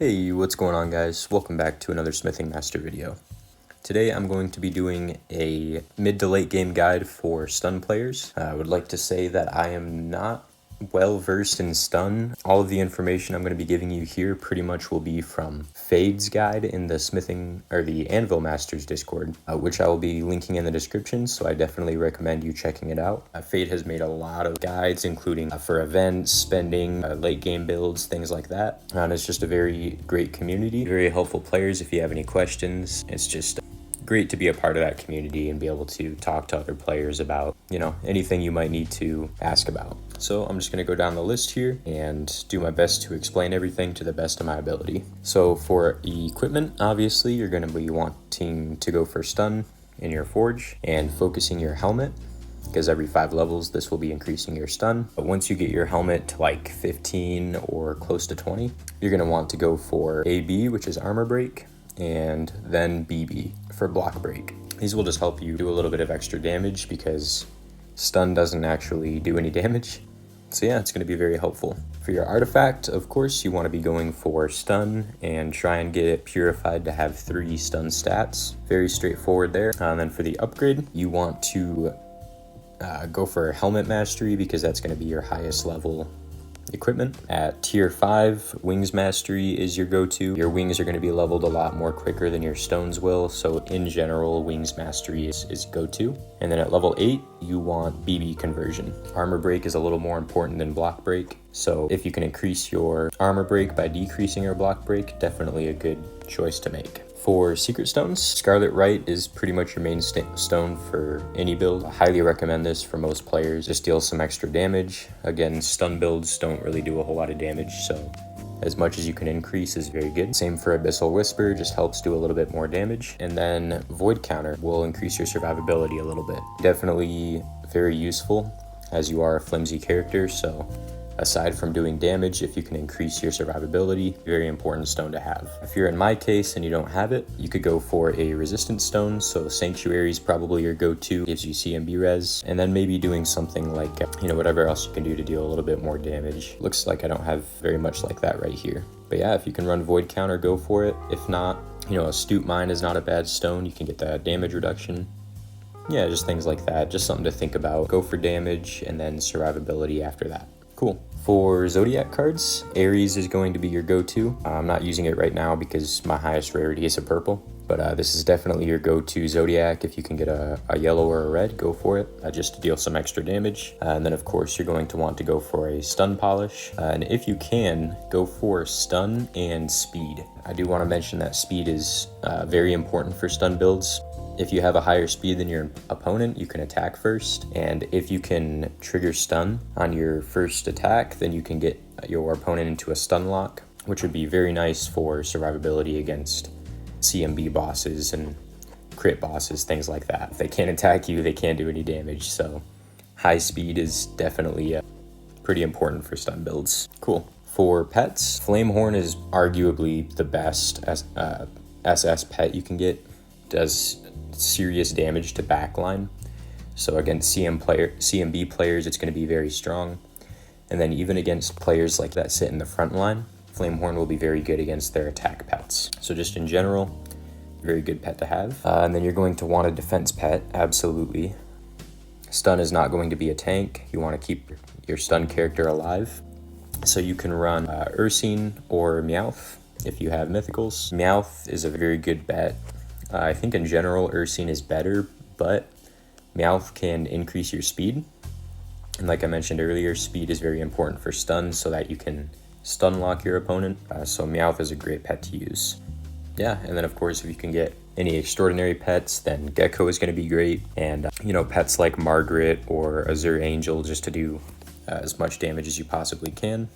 Hey, what's going on guys? Welcome back to another Smithing Master video. Today I'm going to be doing a mid to late game guide for stun players. I would like to say that I am not well versed in stun. All of the information I'm going to be giving you here pretty much will be from Fade's guide in the Smithing or the Anvil Masters Discord, which I will be linking in the description, so I definitely recommend you checking it out. Fade has made a lot of guides, including for events, spending, late game builds, things like that. And it's just a very great community, very helpful players if you have any questions. It's just great to be a part of that community and be able to talk to other players about, anything you might need to ask about. So I'm just going to go down the list here and do my best to explain everything to the best of my ability. So for equipment, obviously you're going to be wanting to go for stun in your forge and focusing your helmet, because every 5 levels this will be increasing your stun. But once you get your helmet to like 15 or close to 20, you're going to want to go for AB, which is armor break, and then BB for block break. These will just help you do a little bit of extra damage because stun doesn't actually do any damage. So yeah, it's going to be very helpful. For your artifact, of course, you want to be going for stun and try and get it purified to have 3 stun stats. Very straightforward there. And then for the upgrade, you want to go for helmet mastery because that's going to be your highest level equipment. At tier 5, wings mastery is your go-to. Your wings are going to be leveled a lot more quicker than your stones will, so in general wings mastery is go-to. And then at level 8 you want BB conversion. Armor break is a little more important than block break, so if you can increase your armor break by decreasing your block break, definitely a good choice to make. For secret stones, Scarlet Rite is pretty much your main stone for any build. I highly recommend this for most players. Just deals some extra damage. Again, stun builds don't really do a whole lot of damage, so as much as you can increase is very good. Same for Abyssal Whisper, just helps do a little bit more damage. And then Void Counter will increase your survivability a little bit. Definitely very useful as you are a flimsy character, so aside from doing damage, if you can increase your survivability, very important stone to have. If you're in my case and you don't have it, you could go for a resistance stone. So Sanctuary is probably your go-to, gives you CMB res, and then maybe doing something like, whatever else you can do to deal a little bit more damage. Looks like I don't have very much like that right here. But yeah, if you can run Void Counter, go for it. If not, Astute Mind is not a bad stone. You can get that damage reduction. Yeah, just things like that. Just something to think about. Go for damage and then survivability after that. Cool. For Zodiac cards, Ares is going to be your go-to. I'm not using it right now because my highest rarity is a purple, but this is definitely your go-to Zodiac. If you can get a yellow or a red, go for it, just to deal some extra damage. And then of course you're going to want to go for a stun polish, and if you can, go for stun and speed. I do want to mention that speed is very important for stun builds. If you have a higher speed than your opponent, you can attack first, and if you can trigger stun on your first attack, then you can get your opponent into a stun lock, which would be very nice for survivability against CMB bosses and crit bosses, things like that. If they can't attack you, they can't do any damage, so high speed is definitely pretty important for stun builds. Cool. For pets, Flamehorn is arguably the best SS pet you can get. Does serious damage to backline, so against CMB players it's going to be very strong, and then even against players like that sit in the front line, Flamehorn will be very good against their attack pets. So just in general, very good pet to have. And then you're going to want a defense pet, absolutely. Stun is not going to be a tank. You want to keep your stun character alive, so you can run Ursine or Meowth if you have mythicals. Meowth is a very good bet. I think in general Ursine is better, but Meowth can increase your speed. And like I mentioned earlier, speed is very important for stun so that you can stun lock your opponent. So Meowth is a great pet to use. Yeah, and then of course if you can get any extraordinary pets, then Gecko is going to be great. And pets like Margaret or Azure Angel, just to do as much damage as you possibly can.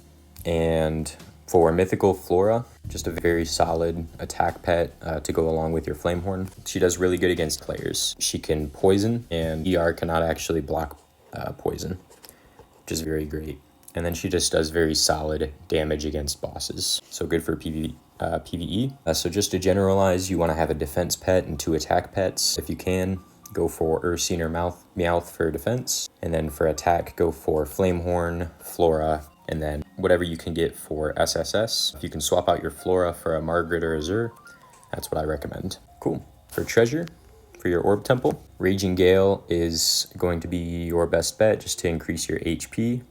And for mythical, Flora, just a very solid attack pet to go along with your Flamehorn. She does really good against players. She can poison, and ER cannot actually block poison, which is very great. And then she just does very solid damage against bosses. So good for PVE. So just to generalize, you want to have a defense pet and 2 attack pets. If you can, go for Ursine or Meowth for defense. And then for attack, go for Flamehorn, Flora, and then whatever you can get for SSS. If you can swap out your Flora for a Margaret or a Zur, that's what I recommend. Cool. For treasure, for your Orb Temple, Raging Gale is going to be your best bet just to increase your HP.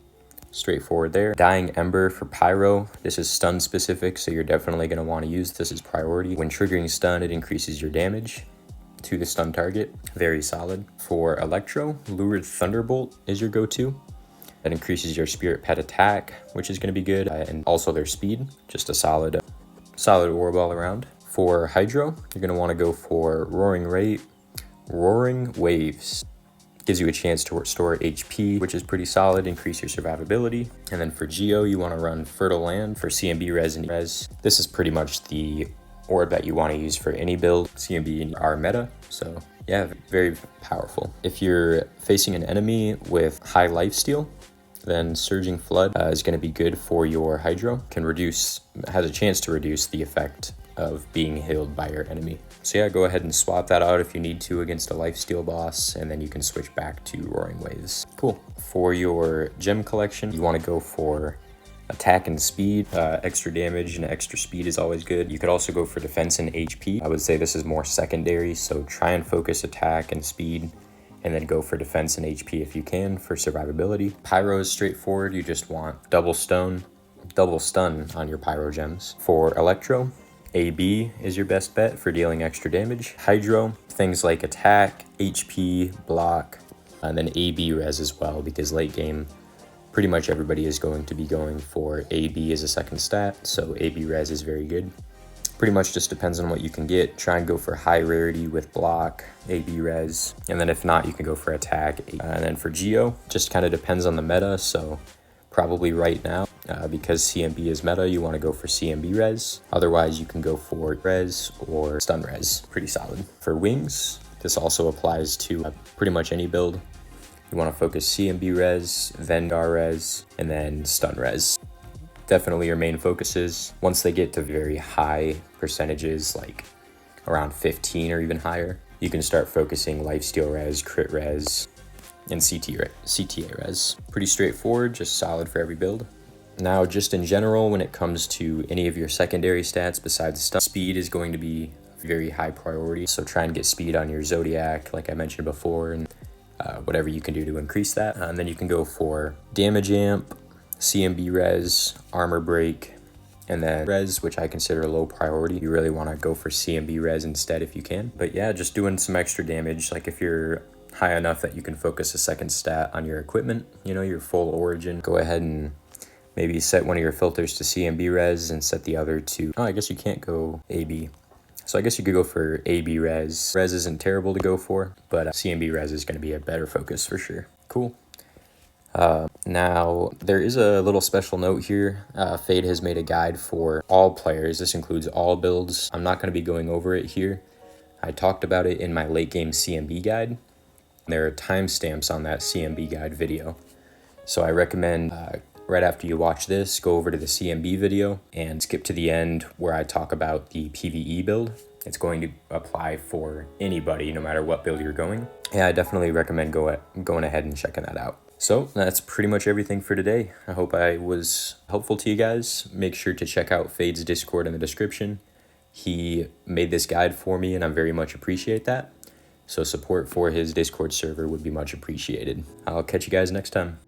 Straightforward there. Dying Ember for Pyro. This is stun specific, so you're definitely going to want to use this as priority. When triggering stun, it increases your damage to the stun target. Very solid. For Electro, Lurid Thunderbolt is your go-to. That increases your Spirit Pet attack, which is going to be good, and also their speed. Just a solid orb all around. For Hydro, you're going to want to go for Roaring Waves. Gives you a chance to restore HP, which is pretty solid, increase your survivability. And then for Geo, you want to run Fertile Land for CMB res and res. This is pretty much the orb that you want to use for any build. CMB are meta, so yeah, very powerful. If you're facing an enemy with high lifesteal, then Surging Flood is going to be good for your Hydro. Has a chance to reduce the effect of being healed by your enemy. So yeah, go ahead and swap that out if you need to against a lifesteal boss, and then you can switch back to Roaring Waves. Cool. For your gem collection, you want to go for attack and speed. Extra damage and extra speed is always good. You could also go for defense and HP. I would say this is more secondary, so try and focus attack and speed, and then go for defense and HP if you can for survivability. Pyro is straightforward. You just want double stun on your Pyro gems. For Electro, AB is your best bet for dealing extra damage. Hydro, things like attack, HP, block, and then AB res as well, because late game, pretty much everybody is going to be going for AB as a second stat, so AB res is very good. Pretty much just depends on what you can get. Try and go for high rarity with block, AB res, and then if not, you can go for attack. And then for Geo, just kind of depends on the meta, so probably right now, because CMB is meta, you want to go for CMB res. Otherwise, you can go for res or stun res. Pretty solid. For wings, this also applies to pretty much any build. You want to focus CMB res, Vendar res, and then stun res. Definitely your main focuses. Once they get to very high percentages, like around 15 or even higher, you can start focusing lifesteal res, crit res, and CTA res. Pretty straightforward, just solid for every build. Now, just in general, when it comes to any of your secondary stats besides stun, speed is going to be very high priority. So try and get speed on your Zodiac, like I mentioned before, and whatever you can do to increase that. And then you can go for damage amp, CMB res, armor break, and then res, which I consider low priority. You really want to go for CMB res instead if you can. But yeah, just doing some extra damage. Like if you're high enough that you can focus a second stat on your equipment, you know, your full origin, go ahead and maybe set one of your filters to CMB res and set the other to, I guess you can't go AB. So I guess you could go for AB res. Res isn't terrible to go for, but CMB res is going to be a better focus for sure. Cool. Now, there is a little special note here. Fade has made a guide for all players. This includes all builds. I'm not going to be going over it here. I talked about it in my late game CMB guide. There are timestamps on that CMB guide video. So I recommend right after you watch this, go over to the CMB video and skip to the end where I talk about the PVE build. It's going to apply for anybody, no matter what build you're going. Yeah, I definitely recommend going ahead and checking that out. So that's pretty much everything for today. I hope I was helpful to you guys. Make sure to check out Fade's Discord in the description. He made this guide for me and I very much appreciate that. So support for his Discord server would be much appreciated. I'll catch you guys next time.